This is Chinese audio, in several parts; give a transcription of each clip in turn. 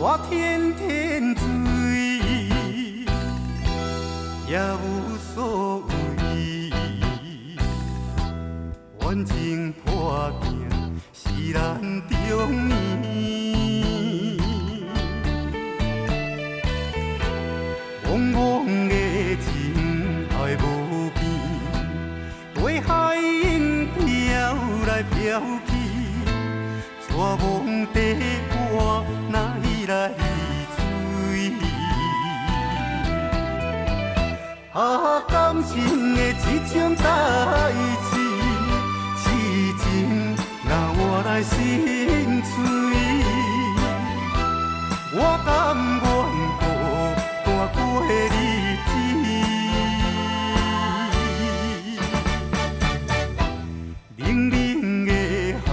我天天醉，也无所谓。冤情破镜是咱中年，茫茫的情爱无边，对海因飘来飘去。大梦底我哪会来追？感情的这种代志，痴情若我来心碎，我甘愿孤单过日子。冷冷的寒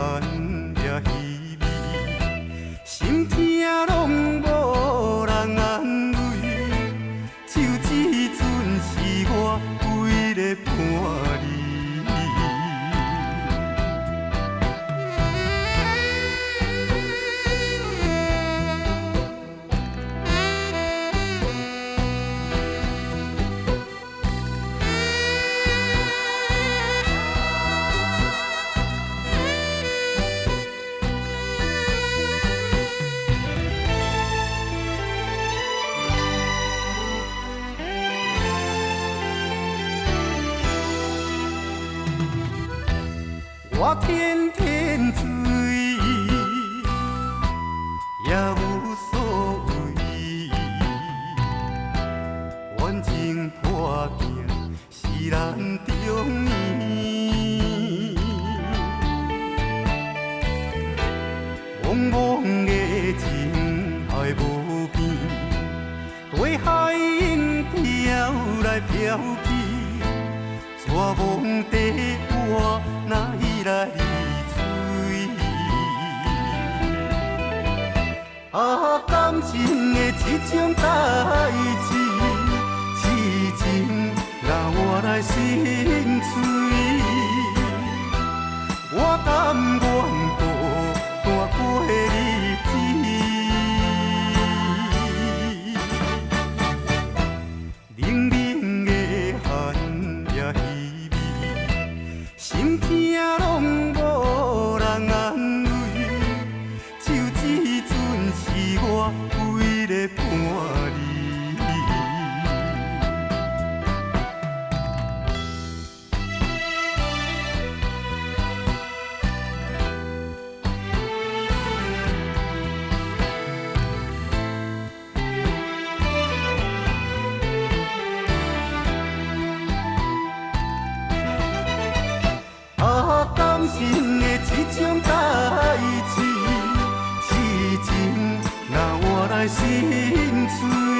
夜稀微，心痛拢无人安慰，就这阵是我唯一伴你。我天天醉，也无所谓。冤情破镜是咱中年，茫茫的情爱无边，对海因飘来飘去。大梦底我哪会来追？感情的这种代志，痴情若我来心碎，我甘愿孤单过日子。冷冷的寒夜稀微，心痛拢无人安慰，就这阵是我唯一伴你。感情的这种代志，痴情若我来心碎。